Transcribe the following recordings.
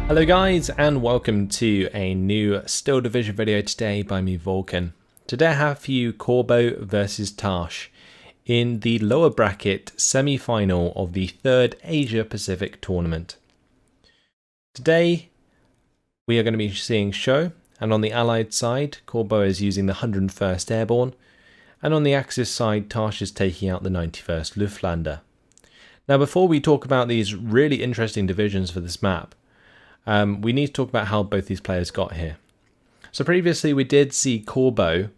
Hello guys, and welcome to a new Steel Division video today by me, Vulcan. Today I have for you Corbeau versus Tarsh in the lower bracket semi-final of the 3rd Asia Pacific tournament. Today we are going to be seeing Cheux, and on the Allied side Corbeau is using the 101st Airborne, and on the Axis side Tarsh is taking out the 91st Luftlandr. Now before we talk about these really interesting divisions for this map, we need to talk about how both these players got here. So previously we did see Corbeau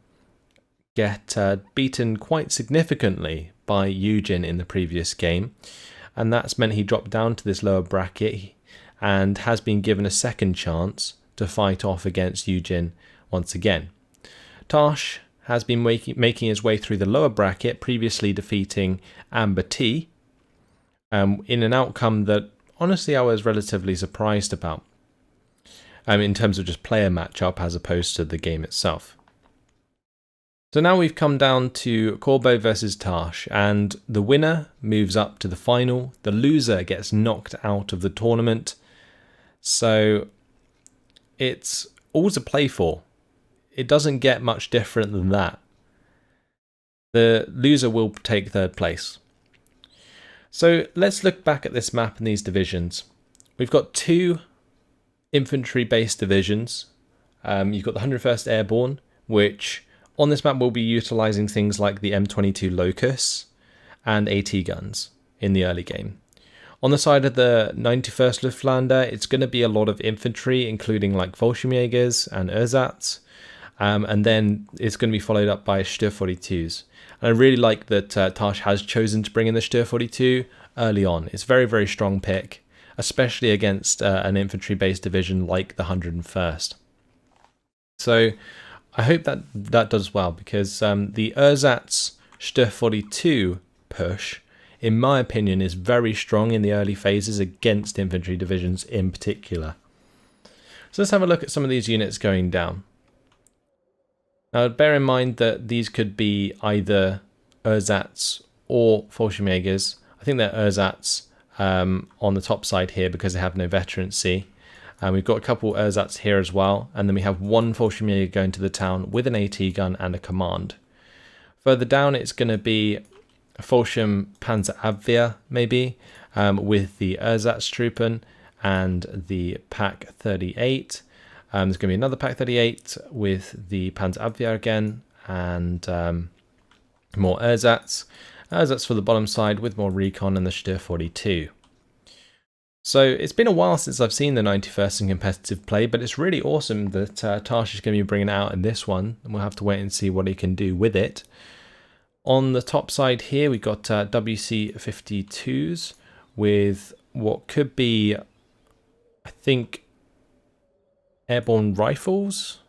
get beaten quite significantly by Eugen in the previous game, and that's meant he dropped down to this lower bracket and has been given a second chance to fight off against Eugen once again. Tarsh has been making his way through the lower bracket, previously defeating APT in an outcome that honestly I was relatively surprised about, in terms of just player matchup as opposed to the game itself. So now we've come down to Corbeau versus Tarsh, and the winner moves up to the final, the loser gets knocked out of the tournament, so it's all to play for. It doesn't get much different than that. The loser will take 3rd place. So let's look back at this map and these divisions. We've got 2 infantry-based divisions. You've got the 101st Airborne, which on this map will be utilising things like the M22 Locus and AT guns in the early game. On the side of the 91st Luftlandr, it's going to be a lot of infantry, including like Fallschirmjägers and Ersatz, and then it's going to be followed up by Cheux 42s. And I really like that Tarsh has chosen to bring in the Cheux 42 early on. It's a very, very strong pick, especially against an infantry-based division like the 101st. So I hope that does well, because the Ersatz Cheux 42 push, in my opinion, is very strong in the early phases against infantry divisions in particular. So let's have a look at some of these units going down. Now bear in mind that these could be either Ersatz or Fallschirmjägers. I think they're Ersatz on the top side here because they have no veterancy. We've got a couple Ersatz here as well, and then we have 1 Fallschirmjäger going to the town with an AT gun and a command. Further down it's going to be a Fallschirm Panzerabwehr maybe, with the Ersatztruppen and the Pak 38. There's going to be another Pak 38 with the Panzerabwehr again, and more Ersatz. Ersatz for the bottom side with more recon and the Cheux 42. So it's been a while since I've seen the 91st in competitive play, but it's really awesome that Tarsh is going to be bringing it out in this one, and we'll have to wait and see what he can do with it. On the top side here we've got WC-52s with what could be, I think, airborne rifles.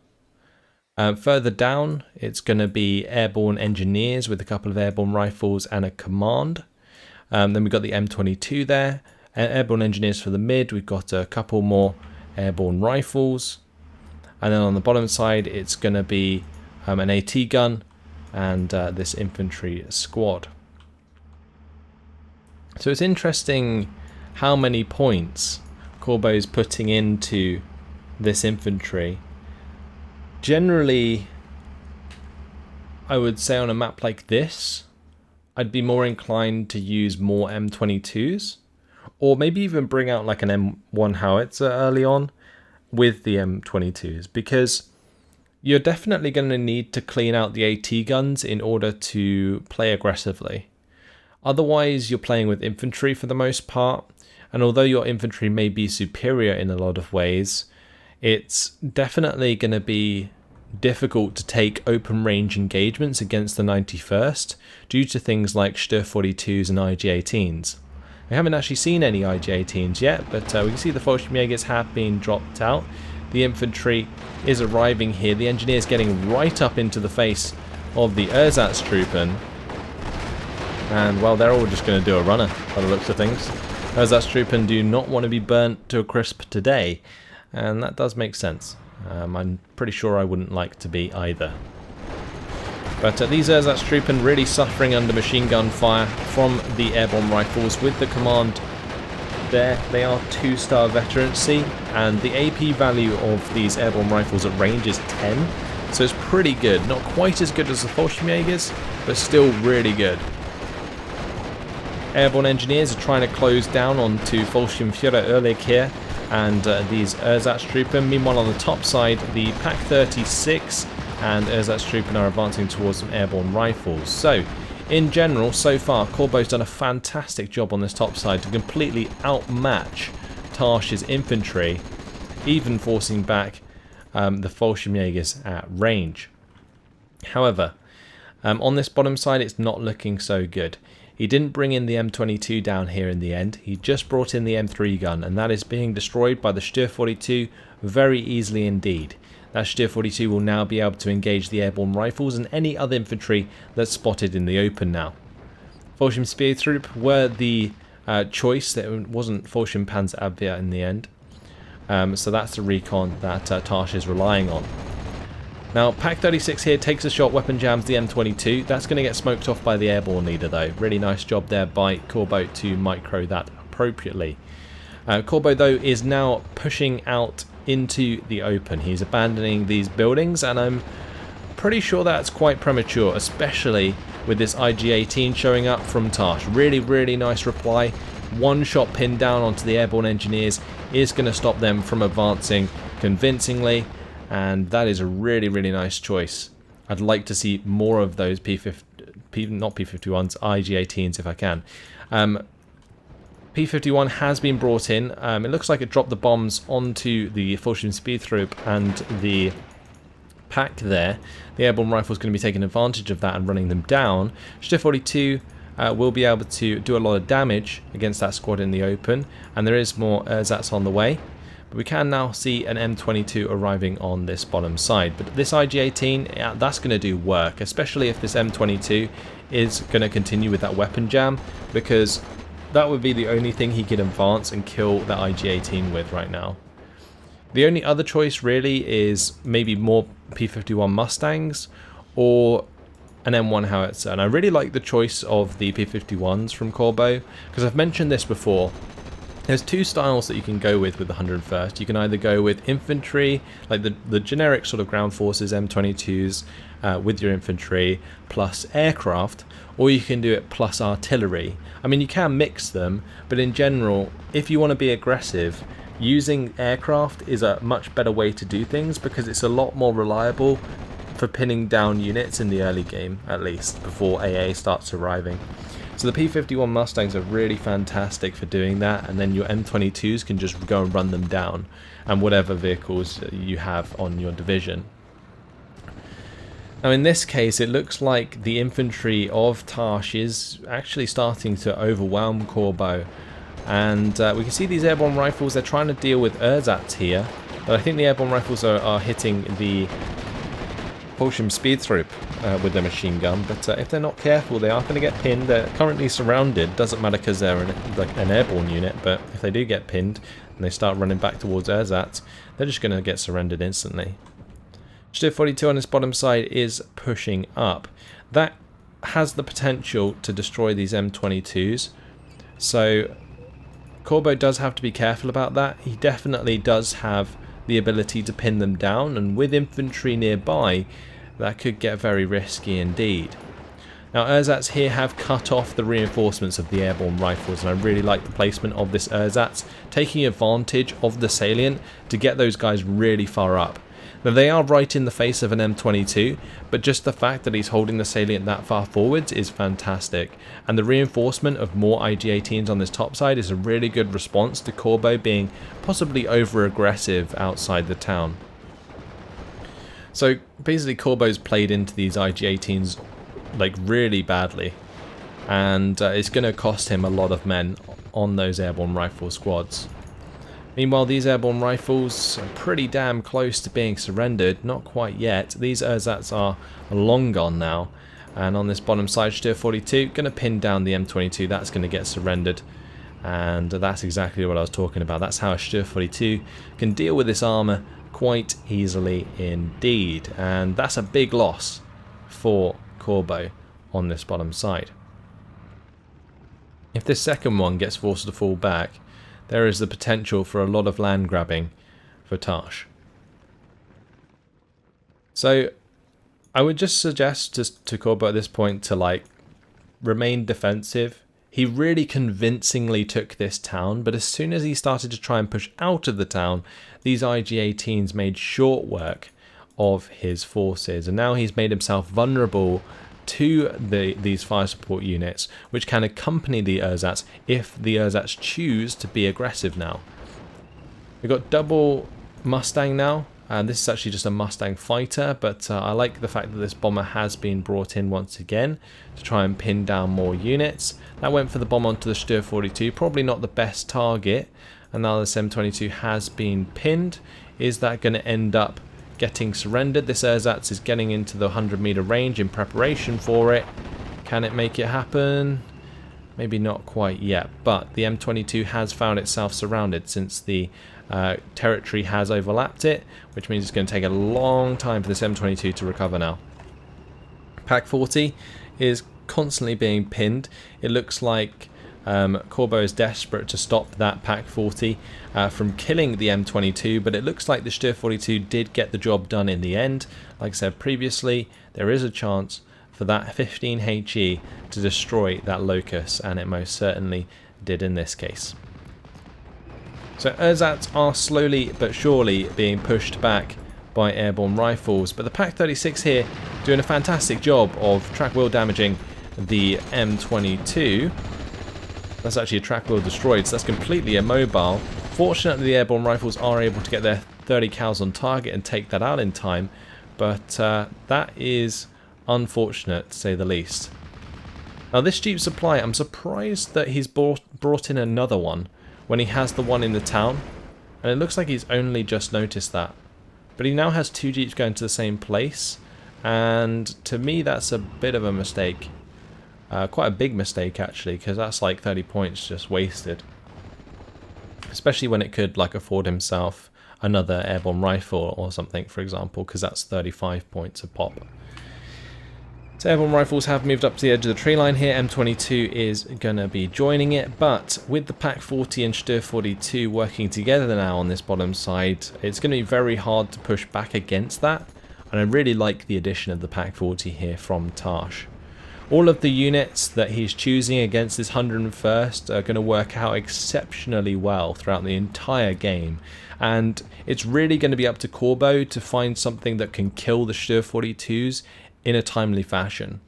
Further down it's going to be airborne engineers with a couple of airborne rifles and a command. Then we've got the M22 there, airborne engineers for the mid. We've got a couple more airborne rifles, and then on the bottom side it's going to be an AT gun and this infantry squad. So it's interesting how many points Corbeau is putting into this infantry. Generally, I would say on a map like this, I'd be more inclined to use more M22s, or maybe even bring out like an M1 howitzer early on with the M22s, because you're definitely going to need to clean out the AT guns in order to play aggressively. Otherwise, you're playing with infantry for the most part, and although your infantry may be superior in a lot of ways, it's definitely going to be difficult to take open range engagements against the 91st due to things like Cheux 42s and IG-18s. We haven't actually seen any IG-18s yet, but we can see the Fallschirmjägers have been dropped out. The infantry is arriving here. The engineers getting right up into the face of the Ersatztruppen. And well, they're all just going to do a runner by the looks of things. Ersatztruppen do not want to be burnt to a crisp today. And that does make sense. I'm pretty sure I wouldn't like to be either. But these Ersatztruppen really suffering under machine gun fire from the airborne rifles, with the command there, they are 2-star veterancy, and the AP value of these airborne rifles at range is 10, so it's pretty good. Not quite as good as the Fallschirmjägers, but still really good. Airborne engineers are trying to close down onto Fallschirmführer Oerlik here, and these Ersatztruppen. Meanwhile, on the top side, the Pak 36 and Ersatztruppen are advancing towards some airborne rifles. So, in general, so far, Corbeau's done a fantastic job on this top side to completely outmatch Tarsh's infantry, even forcing back the Fallschirmjägers at range. However, on this bottom side, it's not looking so good. He didn't bring in the M22 down here in the end. He just brought in the M3 gun, and that is being destroyed by the Cheux 42 very easily indeed. That Cheux 42 will now be able to engage the airborne rifles and any other infantry that's spotted in the open now. Fallschirmspeertrupp were the choice. It wasn't Fallschirmpanzerabwehr in the end. So that's the recon that Tarsh is relying on. Now, Pak 36 here takes a shot, weapon jams the M22. That's going to get smoked off by the airborne leader, though. Really nice job there by Corbeau to micro that appropriately. Corbeau, though, is now pushing out into the open. He's abandoning these buildings, and I'm pretty sure that's quite premature, especially with this IG-18 showing up from Tarsh. Really, really nice reply. One shot pinned down onto the airborne engineers is going to stop them from advancing convincingly. And that is a really, really nice choice. I'd like to see more of those not P51s, IG-18s if I can. P51 has been brought in. It looks like it dropped the bombs onto the Fallschirmspeertrupp and the Pak there. The airborne rifle is going to be taking advantage of that and running them down. Cheux 42 will be able to do a lot of damage against that squad in the open, and there is more ersatz on the way. But we can now see an M22 arriving on this bottom side. But this IG-18, yeah, that's going to do work, especially if this M22 is going to continue with that weapon jam, because that would be the only thing he could advance and kill that IG-18 with right now. The only other choice really is maybe more P51 Mustangs or an M1 howitzer. And I really like the choice of the P51s from Corbeau, because I've mentioned this before. There's two styles that you can go with the 101st. You can either go with infantry, like the generic sort of ground forces M22s with your infantry plus aircraft, or you can do it plus artillery. I mean, you can mix them, but in general, if you want to be aggressive, using aircraft is a much better way to do things, because it's a lot more reliable for pinning down units in the early game, at least, before AA starts arriving. So the P51 Mustangs are really fantastic for doing that, and then your M22s can just go and run them down, and whatever vehicles you have on your division. Now in this case, it looks like the infantry of Tarsh is actually starting to overwhelm Corbeau, and we can see these airborne rifles. They're trying to deal with ersatz here, but I think the airborne rifles are hitting the Fallschirmspeertrupp with their machine gun, but if they're not careful, they are going to get pinned. They're currently surrounded. Doesn't matter because they're an airborne unit, but if they do get pinned and they start running back towards ersatz, they're just going to get surrendered instantly. Cheux 42 on this bottom side is pushing up. That has the potential to destroy these M22s, so Corbeau does have to be careful about that. He definitely does have the ability to pin them down, and with infantry nearby, that could get very risky indeed. Now ersatz here have cut off the reinforcements of the airborne rifles, and I really like the placement of this ersatz, taking advantage of the salient to get those guys really far up. Now they are right in the face of an M22, but just the fact that he's holding the salient that far forwards is fantastic, and the reinforcement of more IG-18s on this top side is a really good response to Corbeau being possibly over aggressive outside the town. So basically Corbeau's played into these IG-18s like really badly, and it's going to cost him a lot of men on those airborne rifle squads. Meanwhile, these airborne rifles are pretty damn close to being surrendered. Not quite yet. These ersatz are long gone now. And on this bottom side, Cheux 42 going to pin down the M22. That's going to get surrendered. And that's exactly what I was talking about. That's how a Cheux 42 can deal with this armor quite easily indeed. And that's a big loss for Corbeau on this bottom side. If this second one gets forced to fall back, there is the potential for a lot of land grabbing for Tarsh. So I would just suggest to Corbeau at this point to like remain defensive. He really convincingly took this town, but as soon as he started to try and push out of the town, these IG-18s made short work of his forces, and now he's made himself vulnerable to these fire support units, which can accompany the ersatz if the ersatz choose to be aggressive now. We've got double Mustang now, and this is actually just a Mustang fighter, but I like the fact that this bomber has been brought in once again to try and pin down more units. That went for the bomb onto the Cheux 42, probably not the best target, and now this M22 has been pinned. Is that going to end up getting surrendered? This ersatz is getting into the 100-meter range in preparation for it. Can it make it happen? Maybe not quite yet, but the M22 has found itself surrounded since the territory has overlapped it, which means it's going to take a long time for this M22 to recover now. Pack 40 is constantly being pinned. It looks like Corbeau is desperate to stop that Pack 40 from killing the M22, but it looks like the Cheux 42 did get the job done in the end. Like I said previously, there is a chance for that 15 HE to destroy that locus, and it most certainly did in this case. So ersatz are slowly but surely being pushed back by airborne rifles, but the Pack 36 here doing a fantastic job of track wheel damaging the M22. That's actually a track wheel destroyed, so that's completely immobile. Fortunately, the airborne rifles are able to get their 30 cals on target and take that out in time, but that is unfortunate to say the least. Now this Jeep supply, I'm surprised that he's brought in another one when he has the one in the town, and it looks like he's only just noticed that. But he now has 2 Jeeps going to the same place, and to me that's a bit of a mistake. Quite a big mistake actually, because that's like 30 points just wasted. Especially when it could like afford himself another airborne rifle or something, for example, because that's 35 points a pop. So airborne rifles have moved up to the edge of the tree line here. M22 is going to be joining it, but with the Pack 40 and Cheux 42 working together now on this bottom side, it's going to be very hard to push back against that, and I really like the addition of the Pack 40 here from Tarsh. All of the units that he's choosing against this 101st are going to work out exceptionally well throughout the entire game, and it's really going to be up to Corbeau to find something that can kill the Cheux 42s in a timely fashion.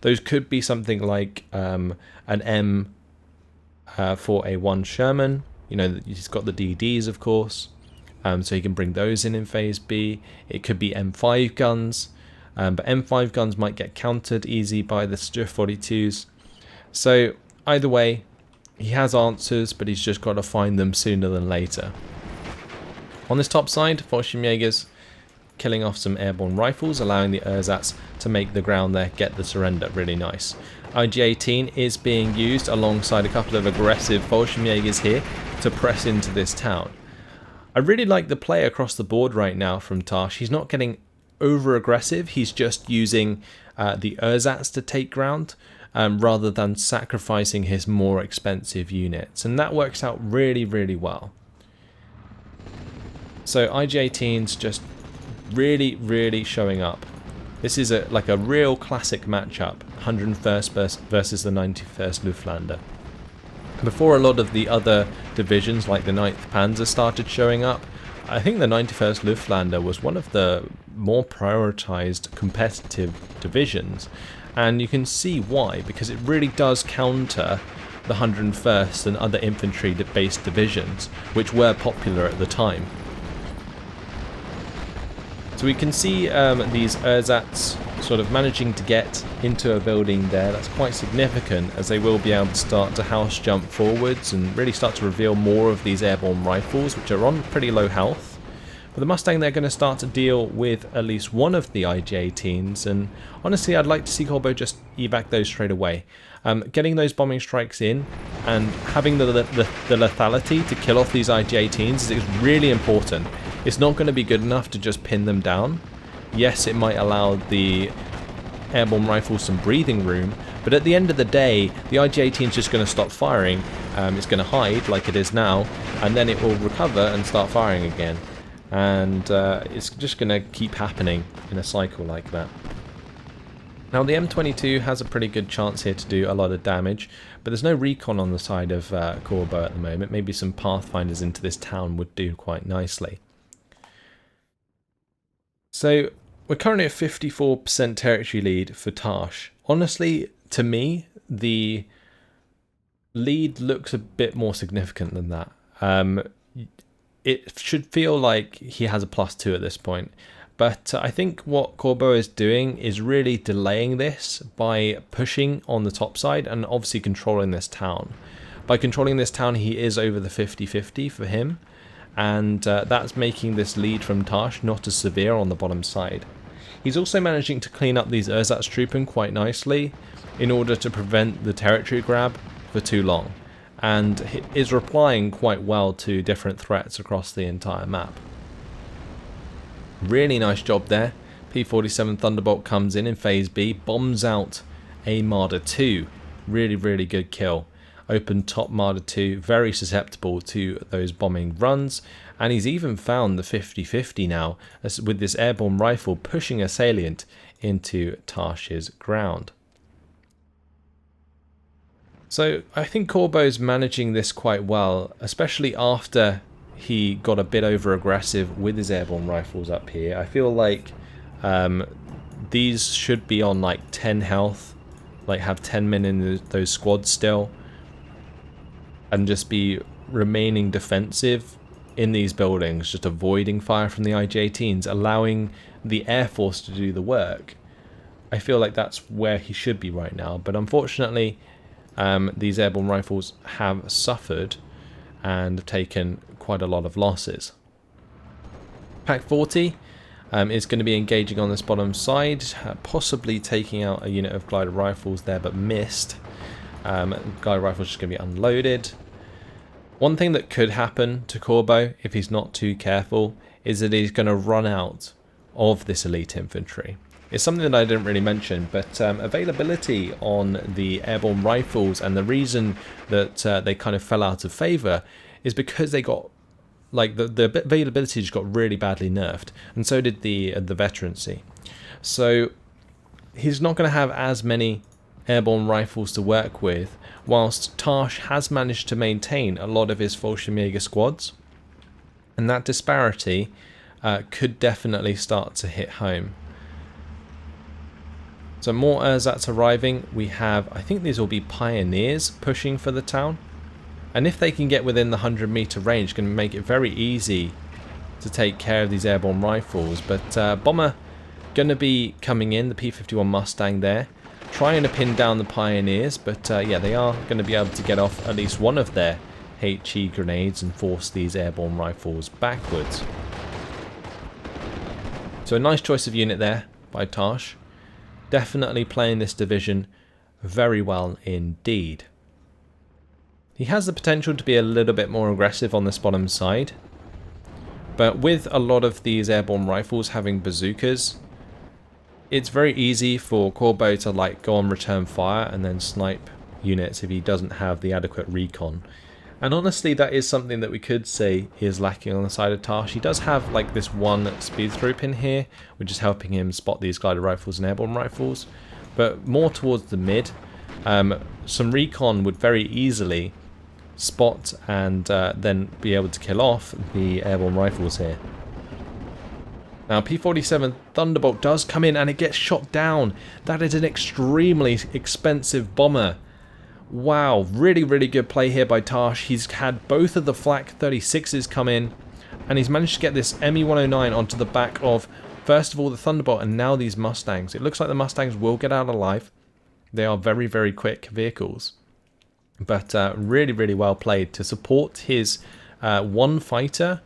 Those could be something like an M4A1 Sherman. You know, he's got the DDs, of course, so he can bring those in phase B. It could be M5 guns, but M5 guns might get countered easy by the Cheux 42s. So either way, he has answers, but he's just got to find them sooner than later. On this top side, Fallschirmjägers killing off some airborne rifles, allowing the ersatz to make the ground there, get the surrender. Really nice. IG-18 is being used alongside a couple of aggressive Fallschirmjägers here to press into this town. I really like the play across the board right now from Tarsh. He's not getting over aggressive, he's just using the ersatz to take ground rather than sacrificing his more expensive units, and that works out really, really well. So IG-18's just really, really showing up. This is like a real classic matchup, 101st versus the 91st Luftlandr. Before a lot of the other divisions like the 9th Panzer started showing up, I think the 91st Luftlandr was one of the more prioritized competitive divisions, and you can see why, because it really does counter the 101st and other infantry-based divisions, which were popular at the time. So we can see these ersatz sort of managing to get into a building there. That's quite significant, as they will be able to start to house jump forwards and really start to reveal more of these airborne rifles, which are on pretty low health. But the Mustang, they're going to start to deal with at least one of the IG-18s, and honestly I'd like to see Corbeau just evac those straight away. Getting those bombing strikes in and having the lethality to kill off these IG-18s is really important. It's not going to be good enough to just pin them down. Yes, it might allow the airborne rifles some breathing room, but at the end of the day, the IG-18 is just going to stop firing. It's going to hide like it is now, and then it will recover and start firing again. And it's just going to keep happening in a cycle like that. Now the M22 has a pretty good chance here to do a lot of damage, but there's no recon on the side of Corbeau at the moment. Maybe some pathfinders into this town would do quite nicely. So we're currently at 54% territory lead for Tarsh. Honestly, to me, the lead looks a bit more significant than that. It should feel like he has a +2 at this point. But I think what Corbeau is doing is really delaying this by pushing on the top side and obviously controlling this town. By controlling this town, he is over the 50-50 for him. And that's making this lead from Tarsh not as severe on the bottom side. He's also managing to clean up these Ersatztruppen quite nicely in order to prevent the territory grab for too long, and is replying quite well to different threats across the entire map. Really nice job there. P-47 Thunderbolt comes in phase B, bombs out a Marder 2. Really good kill. Open top Marder 2, very susceptible to those bombing runs, and he's even found the 50-50 now with this airborne rifle pushing a salient into Tarsh's ground. So I think Corbeau's managing this quite well, especially after he got a bit over aggressive with his airborne rifles up here. I feel like these should be on like 10 health, like have 10 men in those squads still, and just be remaining defensive in these buildings, just avoiding fire from the IG-18s, allowing the Air Force to do the work. I feel like that's where he should be right now, but unfortunately these airborne rifles have suffered and have taken quite a lot of losses. Pack 40 is going to be engaging on this bottom side, possibly taking out a unit of glider rifles there, but missed. Glider rifles just going to be unloaded. One thing that could happen to Corbeau, if he's not too careful, is that he's going to run out of this elite infantry. It's something that I didn't really mention, but availability on the airborne rifles, and the reason that they kind of fell out of favour is because they got, like, the availability just got really badly nerfed, and so did the veterancy. So he's not going to have as many airborne rifles to work with, whilst Tarsh has managed to maintain a lot of his Fallschirmjäger squads, and that disparity could definitely start to hit home. So more ersatz arriving. We have, I think these will be pioneers pushing for the town, and if they can get within the 100-meter range, can make it very easy to take care of these airborne rifles. But bomber going to be coming in, the P-51 Mustang there, trying to pin down the pioneers, but yeah, they are going to be able to get off at least one of their HE grenades and force these airborne rifles backwards. So a nice choice of unit there by Tarsh. Definitely playing this division very well indeed. He has the potential to be a little bit more aggressive on this bottom side, but with a lot of these airborne rifles having bazookas, it's very easy for Corbeau to like go on return fire and then snipe units if he doesn't have the adequate recon. And honestly, that is something that we could say is lacking on the side of Tarsh. He does have like this one speed troop in here, which is helping him spot these glider rifles and airborne rifles. But more towards the mid, some recon would very easily spot and then be able to kill off the airborne rifles here. Now P-47 Thunderbolt does come in and it gets shot down. That is an extremely expensive bomber. Wow, really good play here by Tarsh. He's had both of the Flak 36s come in, and he's managed to get this ME-109 onto the back of, first of all, the Thunderbolt, and now these Mustangs. It looks like the Mustangs will get out alive. They are very quick vehicles. But really well played to support his one fighter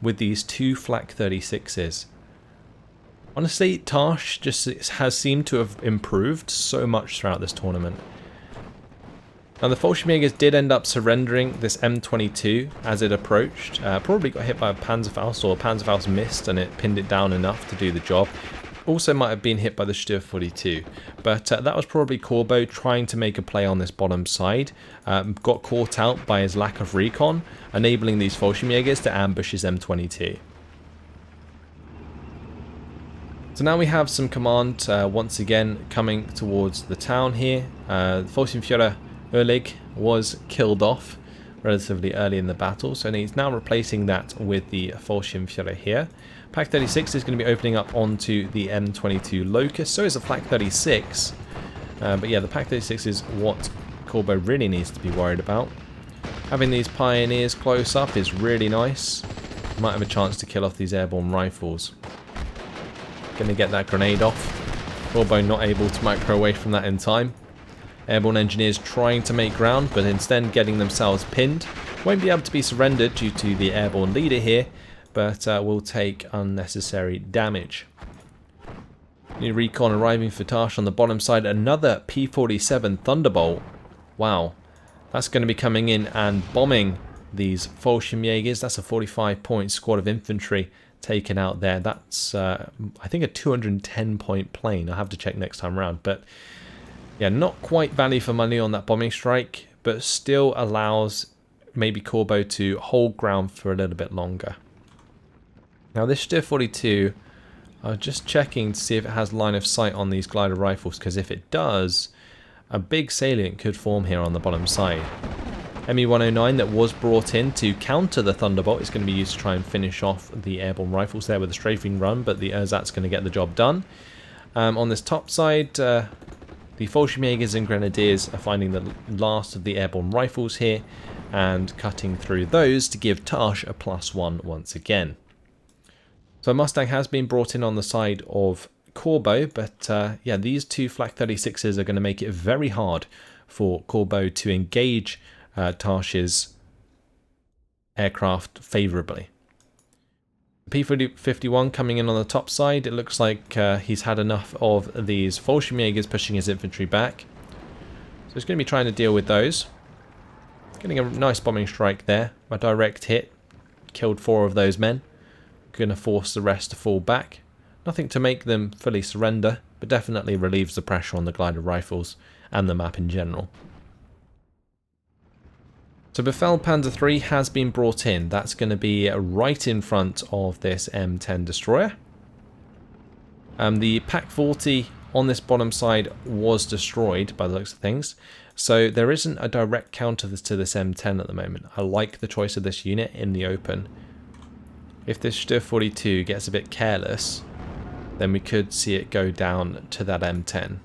with these two Flak 36s. Honestly, Tarsh just has seemed to have improved so much throughout this tournament. Now the Fallschirmjägers did end up surrendering this M22 as it approached. Probably got hit by a Panzerfaust, or Panzerfaust missed and it pinned it down enough to do the job. also might have been hit by the Cheux 42, but that was probably Corbeau trying to make a play on this bottom side. Got caught out by his lack of recon, enabling these Fallschirmjägers to ambush his M22. So now we have some command once again coming towards the town here. Fallschirmführer Erlig was killed off relatively early in the battle, so he's now replacing that with the Fallschirmführer here. Pak 36 is going to be opening up onto the M22 Locust, so is the Flak 36. But yeah, the Pak 36 is what Corbeau really needs to be worried about. Having these Pioneers close up is really nice. Might have a chance to kill off these airborne rifles. Going to get that grenade off. Corbeau not able to micro away from that in time. Airborne engineers trying to make ground, but instead getting themselves pinned. Won't be able to be surrendered due to the airborne leader here, but will take unnecessary damage. New recon arriving for Tarsh on the bottom side. Another P-47 Thunderbolt. Wow. That's going to be coming in and bombing these Fallschirmjägers. That's a 45-point squad of infantry taken out there. That's, I think, a 210-point plane. I'll have to check next time around. But, yeah, not quite value for money on that bombing strike, but still allows maybe Corbeau to hold ground for a little bit longer. Now, this Cheux 42, I'm just checking to see if it has line of sight on these glider rifles, because if it does, a big salient could form here on the bottom side. ME-109 that was brought in to counter the Thunderbolt is going to be used to try and finish off the airborne rifles there with a strafing run, but the Ersatz going to get the job done. On this top side, the Fallschirmjägers and Grenadiers are finding the last of the airborne rifles here and cutting through those to give Tarsh a +1 once again. So Mustang has been brought in on the side of Corbeau, but yeah, these two Flak 36s are going to make it very hard for Corbeau to engage Tarsh's aircraft favourably. P-51 coming in on the top side. It looks like he's had enough of these Fallschirmjägers pushing his infantry back. So he's going to be trying to deal with those. Getting a nice bombing strike there. A direct hit. Killed 4 of those men. Going to force the rest to fall back. Nothing to make them fully surrender, but definitely relieves the pressure on the glider rifles and the map in general. So Befehl Panzer III has been brought in. That's going to be right in front of this M10 destroyer. The Pak 40 on this bottom side was destroyed by the looks of things. So there isn't a direct counter to this M10 at the moment. I like the choice of this unit in the open. If this Cheux 42 gets a bit careless, then we could see it go down to that M10.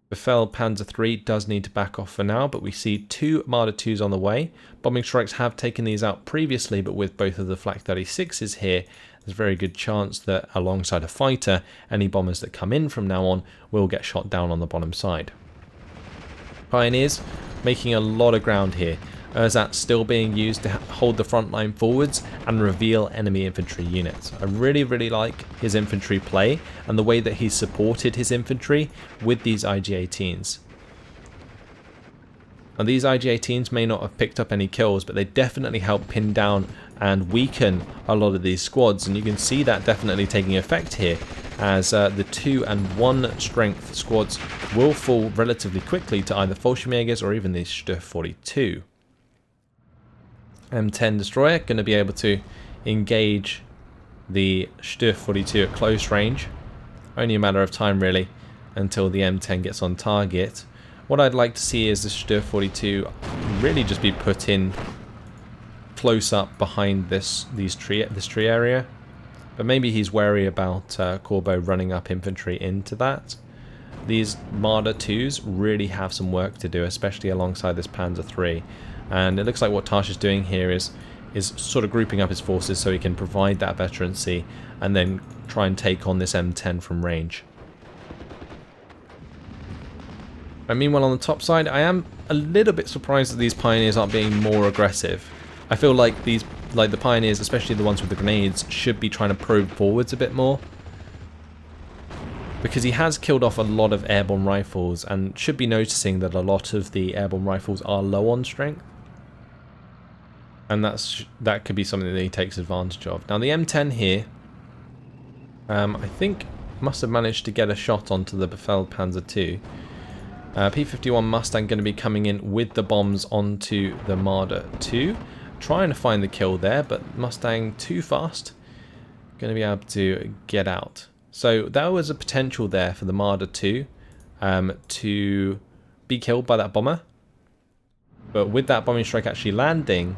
Befehl Panzer III does need to back off for now, but we see 2 Marder 2s on the way. Bombing strikes have taken these out previously, but with both of the Flak 36s here, there's a very good chance that alongside a fighter, any bombers that come in from now on will get shot down on the bottom side. Pioneers making a lot of ground here. Ersatz still being used to hold the front line forwards and reveal enemy infantry units. I really like his infantry play and the way that he's supported his infantry with these IG-18s. Now these IG-18s may not have picked up any kills, but they definitely help pin down and weaken a lot of these squads, and you can see that definitely taking effect here as the 2 and 1 strength squads will fall relatively quickly to either Fallschirmjägers or even the Cheux 42. M10 destroyer going to be able to engage the Cheux 42 at close range. Only a matter of time really until the M10 gets on target. What I'd like to see is the Cheux 42 really just be put in close up behind this tree area. But maybe he's wary about Corbeau running up infantry into that. These Marder 2s really have some work to do, especially alongside this Panzer III. And it looks like what Tarsh is doing here is sort of grouping up his forces so he can provide that veterancy and then try and take on this M10 from range. And meanwhile on the top side, I am a little bit surprised that these Pioneers aren't being more aggressive. I feel like the Pioneers, especially the ones with the grenades, should be trying to probe forwards a bit more. Because he has killed off a lot of airborne rifles and should be noticing that a lot of the airborne rifles are low on strength. And that could be something that he takes advantage of. Now the M10 here, I think must have managed to get a shot onto the Befehl Panzer II. P-51 Mustang going to be coming in with the bombs onto the Marder II. Trying to find the kill there, but Mustang too fast. Going to be able to get out. So that was a potential there for the Marder II to be killed by that bomber. But with that bombing strike actually landing,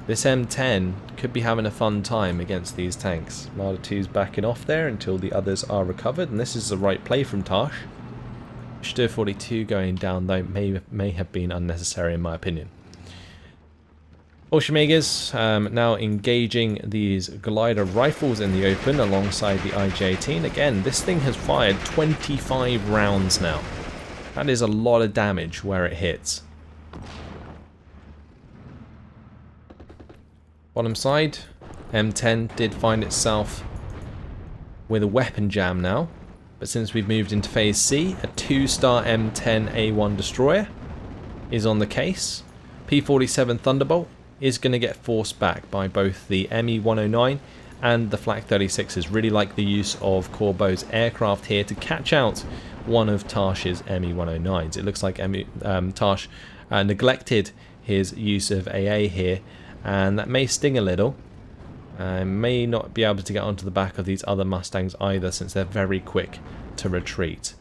this M10 could be having a fun time against these tanks. Marder II's backing off there until the others are recovered, and this is the right play from Tarsh. Cheux 42 going down though may have been unnecessary in my opinion. Fallschirmjägers now engaging these glider rifles in the open alongside the IG-18. Again, this thing has fired 25 rounds now. That is a lot of damage where it hits. Bottom side, M10 did find itself with a weapon jam now. But since we've moved into Phase C, a 2-star M10A1 destroyer is on the case. P-47 Thunderbolt is going to get forced back by both the Me-109 and the Flak 36s. Really like the use of Corbeau's aircraft here to catch out one of Tarsh's Me-109s. It looks like Tarsh neglected his use of AA here, and that may sting a little. May not be able to get onto the back of these other Mustangs either, since they're very quick to retreat.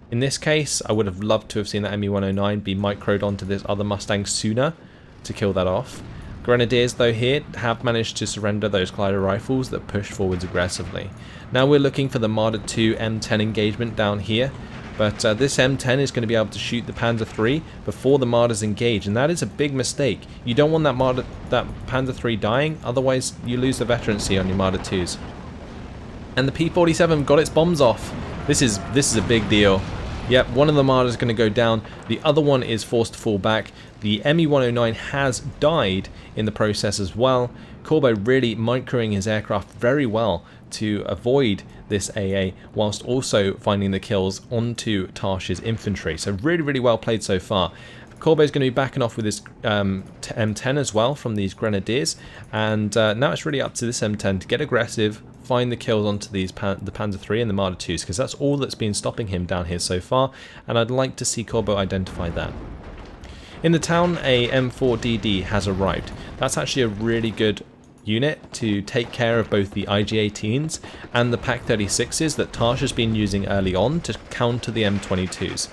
In this case, I would have loved to have seen that Me-109 be microed onto this other Mustang sooner to kill that off. Grenadiers though here have managed to surrender those glider rifles that push forwards aggressively. Now we're looking for the Marder II M10 engagement down here, but this M10 is going to be able to shoot the Panzer III before the Marders engage, and that is a big mistake. You don't want that Panzer III dying, otherwise you lose the veterancy on your Marder IIs. And the P-47 got its bombs off. This is a big deal. Yep, one of the Marders is going to go down. The other one is forced to fall back. The Me-109 has died in the process as well. Corbeau really microing his aircraft very well to avoid this AA, whilst also finding the kills onto Tarsh's infantry. So really well played so far. Corbeau's going to be backing off with his M10 as well from these Grenadiers, and now it's really up to this M10 to get aggressive, find the kills onto these the Panzer III and the Marder IIs, because that's all that's been stopping him down here so far, and I'd like to see Corbeau identify that. In the town, a M4DD has arrived. That's actually a really good unit to take care of both the IG-18s and the PaK-36s that Tarsh has been using early on to counter the M22s.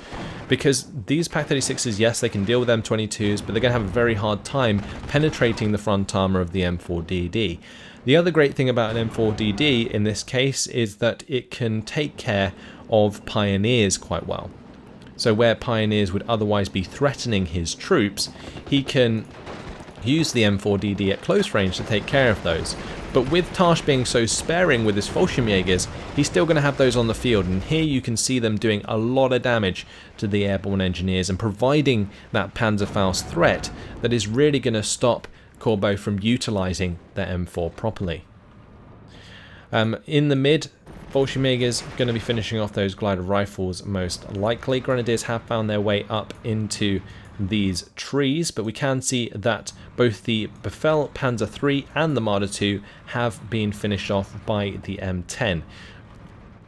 Because these PaK-36s, yes, they can deal with M22s, but they're going to have a very hard time penetrating the front armor of the M4DD. The other great thing about an M4DD in this case is that it can take care of Pioneers quite well. So where Pioneers would otherwise be threatening his troops, he can use the M4DD at close range to take care of those. But with Tarsh being so sparing with his Fallschirmjägers, he's still going to have those on the field, and here you can see them doing a lot of damage to the airborne engineers and providing that Panzerfaust threat that is really going to stop Corbeau from utilising the M4 properly. In the mid, Fallschirmjägers going to be finishing off those glider rifles most likely. Grenadiers have found their way up into these trees, but we can see that both the Befehl Panzer III and the Marder II have been finished off by the M10.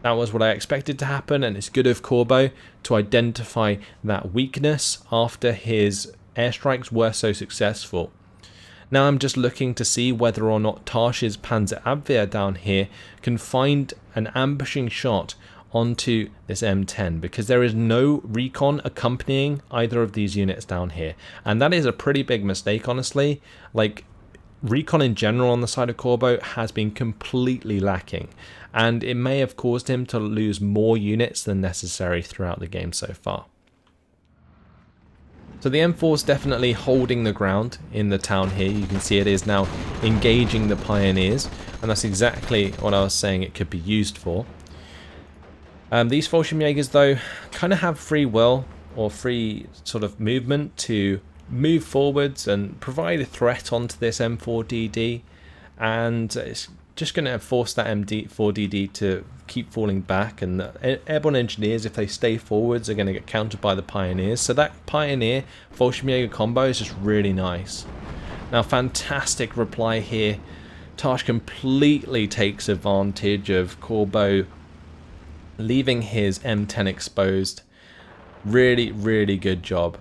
That was what I expected to happen, and it's good of Corbeau to identify that weakness after his airstrikes were so successful. Now I'm just looking to see whether or not Tarsh's Panzerabwehr down here can find an ambushing shot onto this M10, because there is no recon accompanying either of these units down here, and that is a pretty big mistake, honestly. Like, recon in general on the side of Corbeau has been completely lacking, and it may have caused him to lose more units than necessary throughout the game so far. So the M4 is definitely holding the ground in the town here. You can see it is now engaging the Pioneers, and that's exactly what I was saying it could be used for. These Fallschirmjägers though kind of have free will, or free sort of movement, to move forwards and provide a threat onto this M4DD, and it's just going to force that M4DD to keep falling back, and the airborne engineers, if they stay forwards, are going to get countered by the Pioneers. So that Pioneer Fallschirmjäger combo is just really nice. Now, fantastic reply here. Tarsh completely takes advantage of Corbeau leaving his M10 exposed. Really, really good job.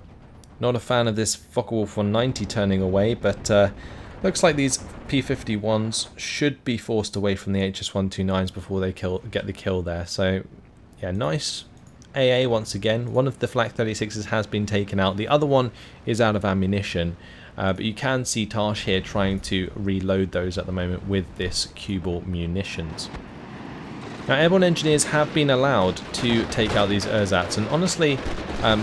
Not a fan of this Focke-Wulf 190 turning away, but looks like these P51s should be forced away from the HS129s before they get the kill there. So, yeah, nice AA once again. One of the Flak 36s has been taken out. The other one is out of ammunition. But you can see Tarsh here trying to reload those at the moment with this Q-ball munitions. Now, airborne engineers have been allowed to take out these ersatz, and honestly,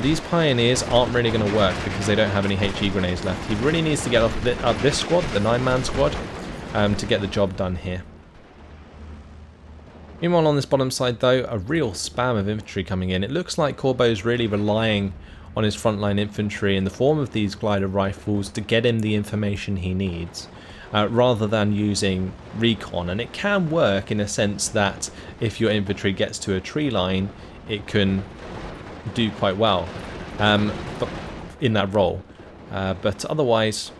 these pioneers aren't really going to work because they don't have any HE grenades left. He really needs to get up this squad, the 9-man squad, to get the job done here. Meanwhile, on this bottom side though, a real spam of infantry coming in. It looks like Corbeau's really relying on his frontline infantry in the form of these glider rifles to get him the information he needs. Rather than using recon, and it can work in a sense that if your infantry gets to a tree line, it can do quite well but in that role, but otherwise,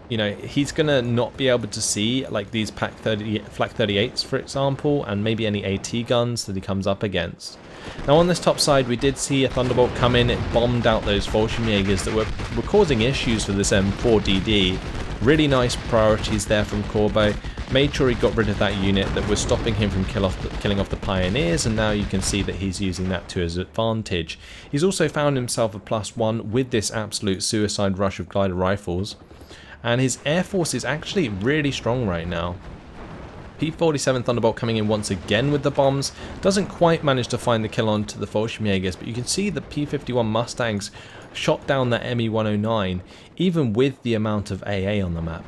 you know, he's gonna not be able to see like these Flak 38s for example, and maybe any AT guns that he comes up against. Now on this top side we did see a Thunderbolt come in. It bombed out those Fallschirmjägers that were causing issues for this M4DD. Really nice priorities there from Corbeau. Made sure he got rid of that unit that was stopping him from killing off the pioneers, and now you can see that he's using that to his advantage. He's also found himself a +1 with this absolute suicide rush of glider rifles, and his air force is actually really strong right now. P47 Thunderbolt coming in once again with the bombs. Doesn't quite manage to find the kill onto the Fallschirmjägers, but you can see the P51 Mustangs shot down that ME109, even with the amount of AA on the map.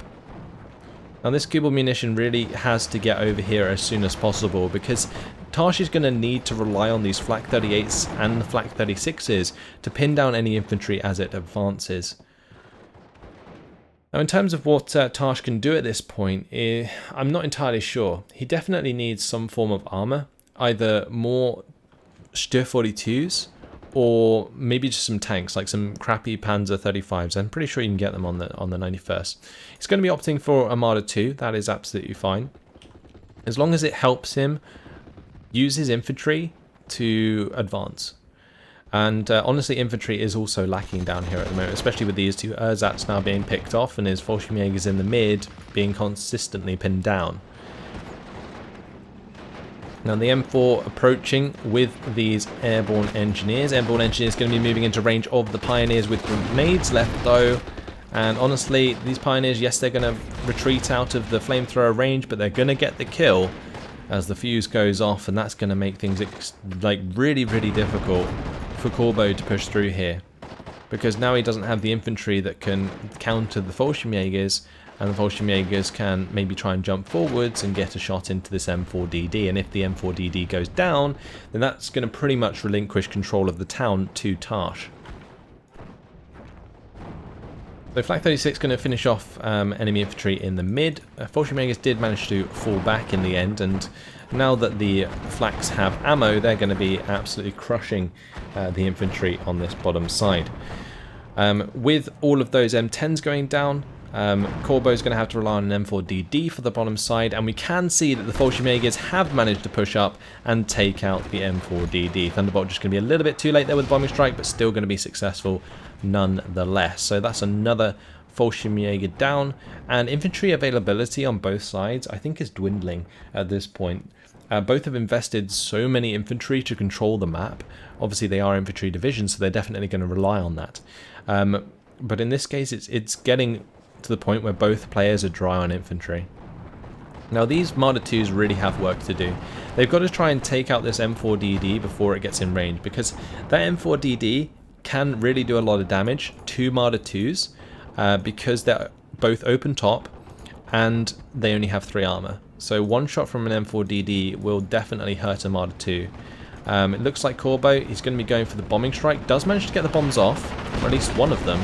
Now this Q-ball munition really has to get over here as soon as possible, because Tarsh is going to need to rely on these Flak 38s and the Flak 36s to pin down any infantry as it advances. Now in terms of what Tarsh can do at this point, I'm not entirely sure. He definitely needs some form of armor, either more Cheux 42s or maybe just some tanks, like some crappy Panzer 35s. I'm pretty sure you can get them on the 91st. He's going to be opting for Armada 2. That is absolutely fine, as long as it helps him use his infantry to advance. And honestly, infantry is also lacking down here at the moment, especially with these two ersatz now being picked off and his Fallschirmjägers in the mid being consistently pinned down. Now the M4 approaching with these airborne engineers. Airborne engineers going to be moving into range of the pioneers with grenades left though. And honestly, these pioneers, yes, they're going to retreat out of the flamethrower range, but they're going to get the kill as the fuse goes off, and that's going to make things like really, really difficult for Corbeau to push through here, because now he doesn't have the infantry that can counter the Fallschirmjägers, and the Fallschirmjägers can maybe try and jump forwards and get a shot into this M4DD, and if the M4DD goes down, then that's going to pretty much relinquish control of the town to Tarsh. So Flak 36 going to finish off enemy infantry in the mid. Fallschirmjägers did manage to fall back in the end, and now that the Flaks have ammo, they're going to be absolutely crushing the infantry on this bottom side. With all of those M10s going down, Corbeau's going to have to rely on an M4DD for the bottom side, and we can see that the Fallschirmjägers have managed to push up and take out the M4DD. Thunderbolt just going to be a little bit too late there with the bombing strike, but still going to be successful nonetheless. So that's another Fallschirmjäger down, and infantry availability on both sides I think is dwindling at this point. Both have invested so many infantry to control the map. Obviously they are infantry divisions, so they're definitely going to rely on that. But in this case it's getting to the point where both players are dry on infantry. Now these Marder 2s really have work to do. They've got to try and take out this M4DD before it gets in range, because that M4DD can really do a lot of damage to Marder 2s because they're both open top and they only have 3 armor. So one shot from an M4DD will definitely hurt a Marder 2. It looks like Corbeau, he's going to be going for the bombing strike. Does manage to get the bombs off, or at least one of them.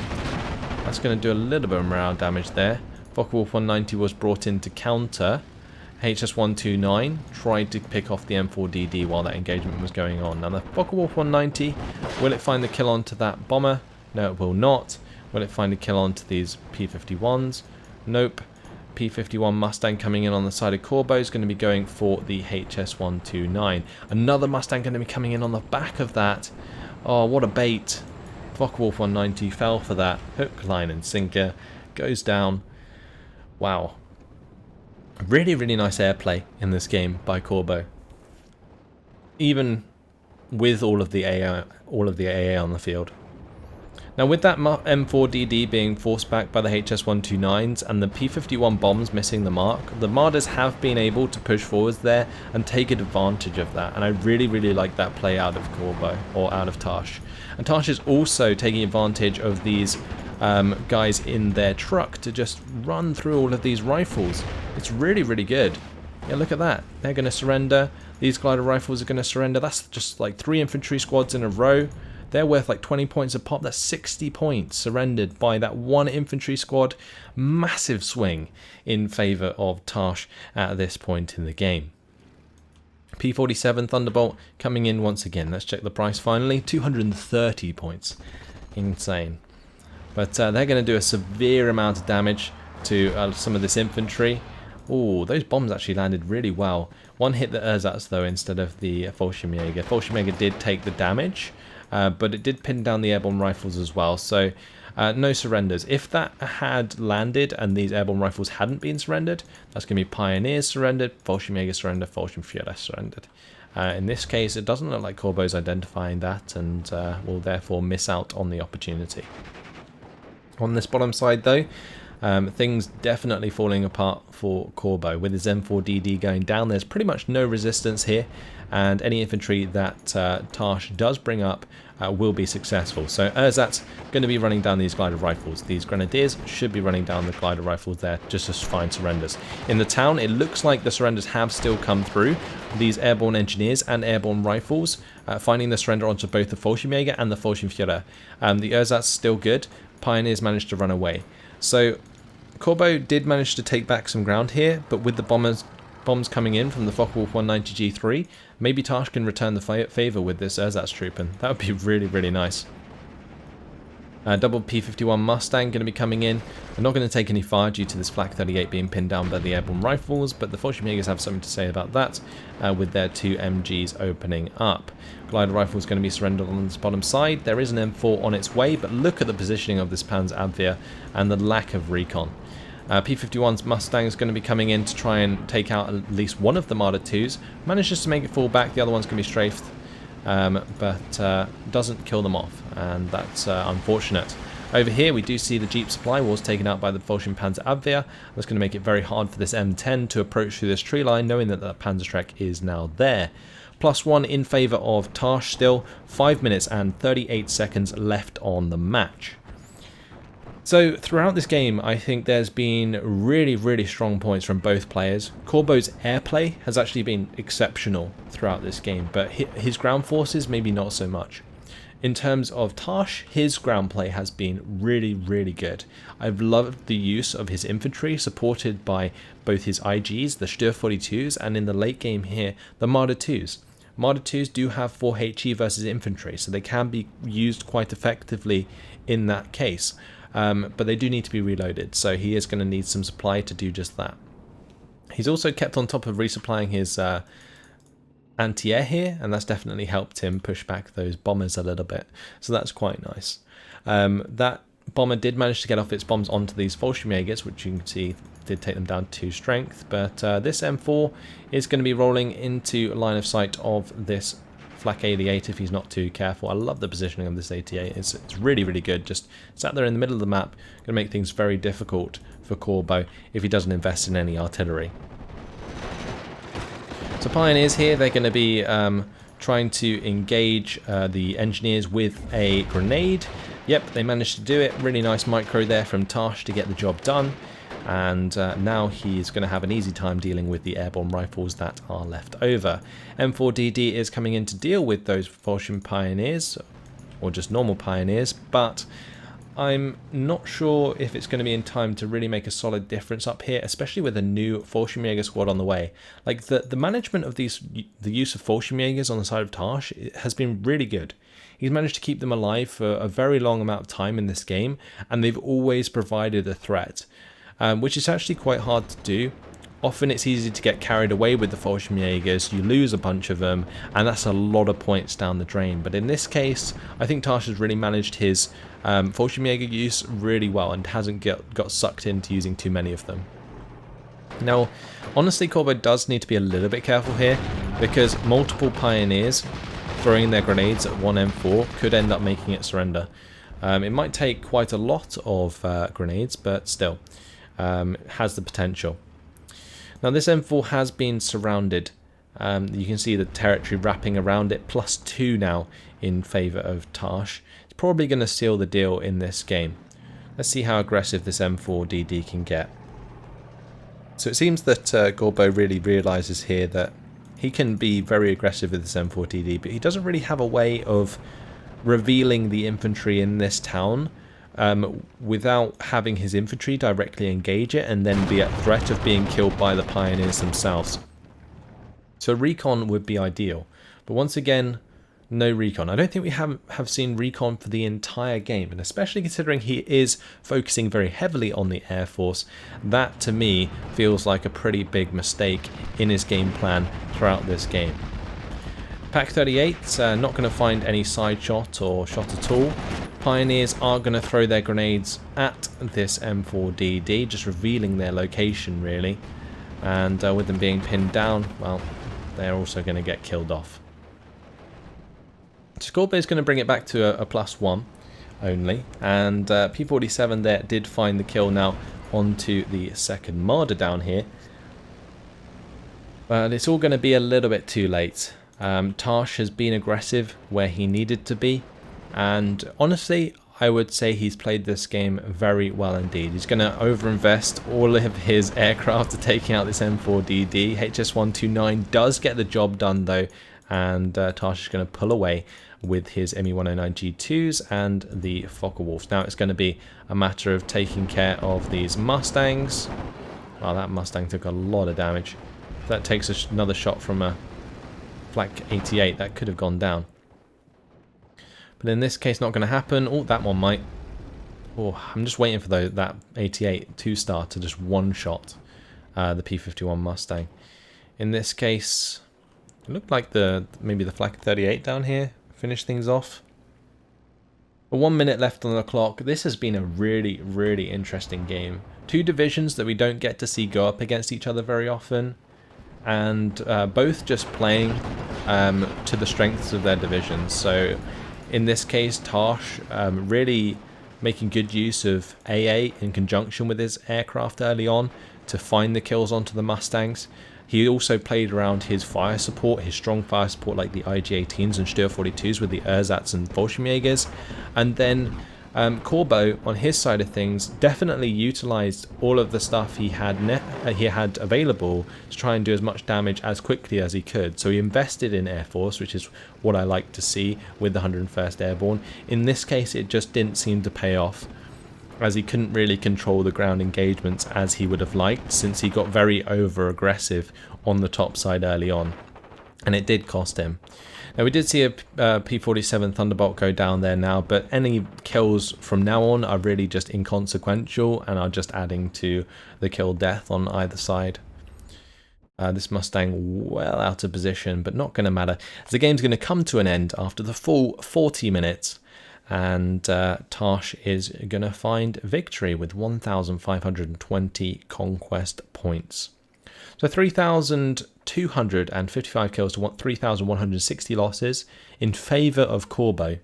That's going to do a little bit of morale damage there. Focke-Wulf 190 was brought in to counter. HS129 tried to pick off the M4DD while that engagement was going on. Now the Focke-Wulf 190, will it find the kill onto that bomber? No, it will not. Will it find a kill onto these P51s? Nope. P-51 Mustang coming in on the side of Corbeau is going to be going for the HS-129. Another Mustang going to be coming in on the back of that. Oh, what a bait. Focke-Wulf 190 fell for that. Hook, line and sinker. Goes down. Wow. Really, really nice airplay in this game by Corbeau. Even with all of the AA on the field. Now with that M4DD being forced back by the HS-129s and the P-51 bombs missing the mark, the Marders have been able to push forwards there and take advantage of that, and I really, really like that play out of Corbeau, or out of Tarsh. And Tarsh is also taking advantage of these guys in their truck to just run through all of these rifles. It's really, really good. Yeah, look at that. They're going to surrender. These glider rifles are going to surrender. That's just like 3 infantry squads in a row. They're worth like 20 points a pop. That's 60 points surrendered by that one infantry squad. Massive swing in favour of Tarsh at this point in the game. P-47 Thunderbolt coming in once again. Let's check the price finally. 230 points. Insane. But they're going to do a severe amount of damage to some of this infantry. Oh, those bombs actually landed really well. One hit the ersatz though instead of the Fallschirmjäger. Fallschirmjäger did take the damage. But it did pin down the airborne rifles as well, so no surrenders. If that had landed and these airborne rifles hadn't been surrendered, that's going to be Pioneers surrendered, Fallschirmjäger surrendered, Fallschirmführer surrendered. In this case, it doesn't look like Corbeau's identifying that and will therefore miss out on the opportunity. On this bottom side though, things definitely falling apart for Corbeau. With his M4DD going down, there's pretty much no resistance here, and any infantry that Tarsh does bring up will be successful. So ersatz going to be running down these glider rifles. These grenadiers should be running down the glider rifles there just to find surrenders. In the town, it looks like the surrenders have still come through. These airborne engineers and airborne rifles finding the surrender onto both the Fallschirmjäger and the Fallschirmführer. The ersatz still good. Pioneers managed to run away. So Corbeau did manage to take back some ground here, but with the bombs coming in from the Focke-Wulf 190 G3, maybe Tarsh can return the favour with this ersatz troop, and that would be really, really nice. Double P-51 Mustang going to be coming in. They're not going to take any fire due to this Flak 38 being pinned down by the airborne rifles, but the Fallschirmjägers have something to say about that with their 2 MGs opening up. Glider rifle is going to be surrendered on this bottom side. There is an M4 on its way, but look at the positioning of this Panzerabwehr and the lack of recon. P-51's Mustang is going to be coming in to try and take out at least one of the Marder 2s. Manages to make it fall back, the other one's going to be strafed, but doesn't kill them off, and that's unfortunate. Over here we do see the Jeep supply walls taken out by the Volscian Panzerabwehr. That's going to make it very hard for this M10 to approach through this tree line, knowing that the Panzerschreck is now there. +1 in favour of Tarsh still, 5 minutes and 38 seconds left on the match. So throughout this game, I think there's been really, really strong points from both players. Corbeau's airplay has actually been exceptional throughout this game, but his ground forces maybe not so much. In terms of Tarsh, his ground play has been really, really good. I've loved the use of his infantry, supported by both his IGs, the Cheux 42s, and in the late game here, the Marder 2s. Marder 2s do have 4 HE versus infantry, so they can be used quite effectively in that case. But they do need to be reloaded, so he is going to need some supply to do just that. He's also kept on top of resupplying his anti-air here, and that's definitely helped him push back those bombers a little bit, so that's quite nice. That bomber did manage to get off its bombs onto these Fallschirmjägers, which you can see did take them down to strength, but this M4 is going to be rolling into line of sight of this Flak 88 if he's not too careful. I love the positioning of this 88. It's really, really good. Just sat there in the middle of the map. Going to make things very difficult for Corbeau if he doesn't invest in any artillery. So Pioneers here, they're going to be trying to engage the engineers with a grenade. Yep, they managed to do it. Really nice micro there from Tarsh to get the job done. And now he's going to have an easy time dealing with the airborne rifles that are left over. M4DD is coming in to deal with those Volscian Pioneers, or just normal Pioneers, but I'm not sure if it's going to be in time to really make a solid difference up here, especially with a new Fallschirmjäger squad on the way. Like the management of the use of Fallschirmjägers on the side of Tarsh has been really good. He's managed to keep them alive for a very long amount of time in this game, and they've always provided a threat. which is actually quite hard to do. Often it's easy to get carried away with the Fallschirmjägers, you lose a bunch of them, and that's a lot of points down the drain. But in this case, I think Tarsh has really managed his Fallschirmjäger use really well and hasn't got sucked into using too many of them. Now, honestly, Corbeau does need to be a little bit careful here, because multiple Pioneers throwing their grenades at one M4 could end up making it surrender. It might take quite a lot of grenades, but still, it has the potential. Now this M4 has been surrounded. You can see the territory wrapping around it, +2 now in favour of Tarsh. It's probably going to seal the deal in this game. Let's see how aggressive this M4DD can get. So it seems that Corbeau really realises here that he can be very aggressive with this M4DD, but he doesn't really have a way of revealing the infantry in this town without having his infantry directly engage it and then be at threat of being killed by the Pioneers themselves. So recon would be ideal, but once again, no recon. I don't think we have seen recon for the entire game, and especially considering he is focusing very heavily on the Air Force, that to me feels like a pretty big mistake in his game plan throughout this game. Pak-38 not going to find any side shot or shot at all. Pioneers are going to throw their grenades at this M4DD, just revealing their location really, and with them being pinned down, well, they're also going to get killed off. Corbeau is going to bring it back to a +1 only, and P47 there did find the kill now onto the second Marder down here, but it's all going to be a little bit too late. Tarsh has been aggressive where he needed to be, and honestly I would say he's played this game very well indeed. He's going to overinvest all of his aircraft to taking out this M4DD. HS-129 does get the job done though, and Tarsh is going to pull away with his Me-109G2s and the Focke-Wulfs. Now it's going to be a matter of taking care of these Mustangs. Wow, that Mustang took a lot of damage. If that takes another shot from a Flak 88, that could have gone down. But in this case, not going to happen. Oh, that one might. Oh, I'm just waiting for that 88 2-star to just one-shot the P51 Mustang. In this case, it looked like maybe the Flak 38 down here finished things off. But 1 minute left on the clock. This has been a really, really interesting game. Two divisions that we don't get to see go up against each other very often, and both just playing to the strengths of their divisions. So in this case, Tarsh really making good use of AA in conjunction with his aircraft early on to find the kills onto the Mustangs. He also played around his fire support, his strong fire support like the IG-18s and Cheux 42s with the Ersatz and Fallschirmjägers. And then Corbeau, on his side of things, definitely utilized all of the stuff he had available to try and do as much damage as quickly as he could. So he invested in Air Force, which is what I like to see with the 101st Airborne. In this case, it just didn't seem to pay off, as he couldn't really control the ground engagements as he would have liked, since he got very over-aggressive on the top side early on, and it did cost him. Now we did see a P47 Thunderbolt go down there now, but any kills from now on are really just inconsequential and are just adding to the kill death on either side. This Mustang well out of position, but not going to matter, as the game's going to come to an end after the full 40 minutes. And Tarsh is going to find victory with 1,520 conquest points. So 3,255 kills to 3,160 losses in favour of Corbeau,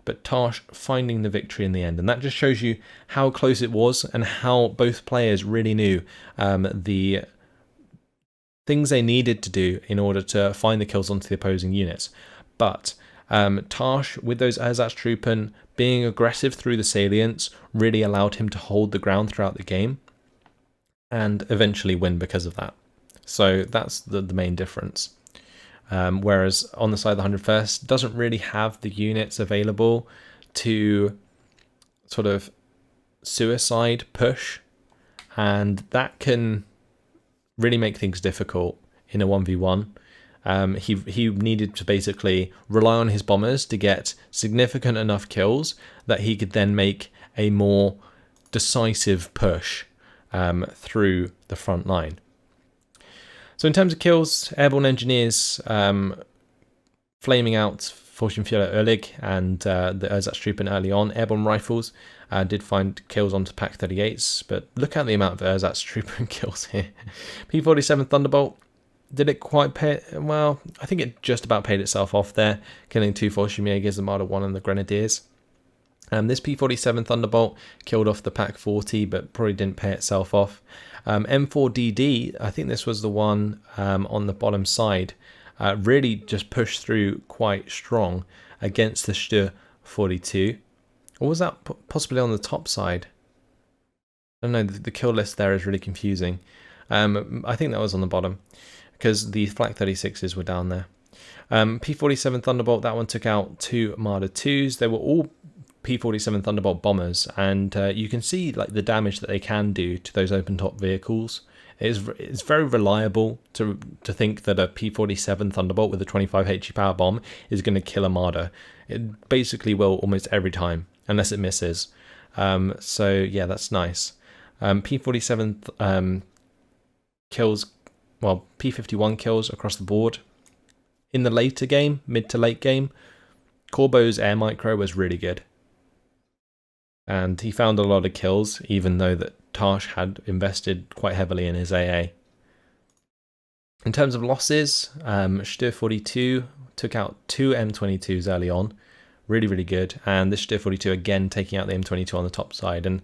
but Tarsh finding the victory in the end. And that just shows you how close it was and how both players really knew the things they needed to do in order to find the kills onto the opposing units. But Tarsh, with those Ersatztruppen being aggressive through the salients, really allowed him to hold the ground throughout the game and eventually win because of that. So that's the main difference. Whereas on the side of the 101st, doesn't really have the units available to sort of suicide push, and that can really make things difficult in a 1v1. He needed to basically rely on his bombers to get significant enough kills that he could then make a more decisive push through the front line. So in terms of kills, Airborne Engineers flaming out Forschungsführer Oleg and the Ersatztruppen early on. Airborne Rifles did find kills onto Pack 38s, but look at the amount of Ersatztruppen kills here. P-47 Thunderbolt, did it quite pay? Well, I think it just about paid itself off there, killing 2 Fallschirmjägers, the Marder 1 and the Grenadiers. This P-47 Thunderbolt killed off the Pack 40, but probably didn't pay itself off. M4DD, I think this was the one on the bottom side, really just pushed through quite strong against the Cheux 42. Or was that possibly on the top side? I don't know, the kill list there is really confusing. I think that was on the bottom, because the Flak 36s were down there. P-47 Thunderbolt, that one took out 2 Marder 2s. They were all P-47 Thunderbolt bombers, and you can see like the damage that they can do to those open top vehicles. It's very reliable to think that a P-47 Thunderbolt with a 25 HE power bomb is going to kill a Marder. It basically will almost every time, unless it misses. So yeah, that's nice. P-47 kills, well, P-51 kills across the board. In the later game, mid to late game, Corbeau's air micro was really good. And he found a lot of kills, even though that Tarsh had invested quite heavily in his AA. In terms of losses, Cheux 42 took out 2 M22s early on. Really, really good. And this Cheux 42 again taking out the M22 on the top side. And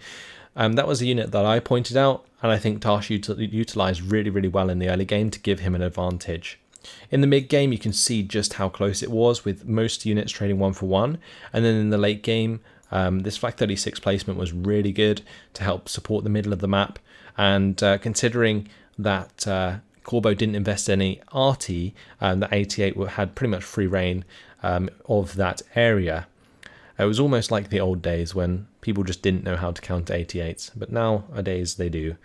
that was a unit that I pointed out, and I think Tarsh utilised really, really well in the early game to give him an advantage. In the mid game, you can see just how close it was, with most units trading 1 for 1. And then in the late game, this Flak 36 placement was really good to help support the middle of the map. And considering that Corbeau didn't invest any RT, the 88 had pretty much free reign of that area. It was almost like the old days when people just didn't know how to counter 88s, but nowadays they do.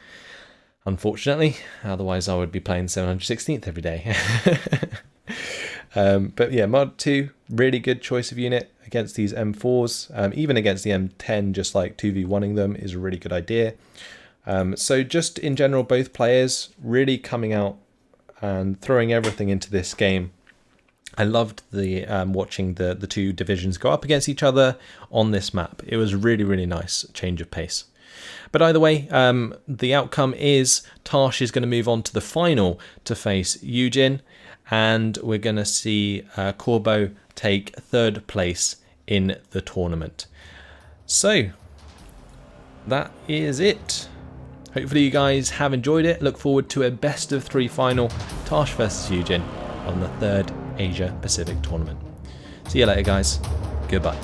Unfortunately, otherwise I would be playing 716th every day. But yeah, Mod 2, really good choice of unit against these M4s. Even against the M10, just like 2v1ing them is a really good idea. So just in general, both players really coming out and throwing everything into this game. I loved the watching the two divisions go up against each other on this map. It was really, really nice change of pace. But either way, the outcome is Tarsh is going to move on to the final to face Eugen, and we're going to see Corbeau take 3rd place in the tournament. So that is it. Hopefully you guys have enjoyed it. Look forward to a best of 3 final, Tarsh versus Eugen, on the 3rd Asia Pacific tournament. See you later, guys. Goodbye.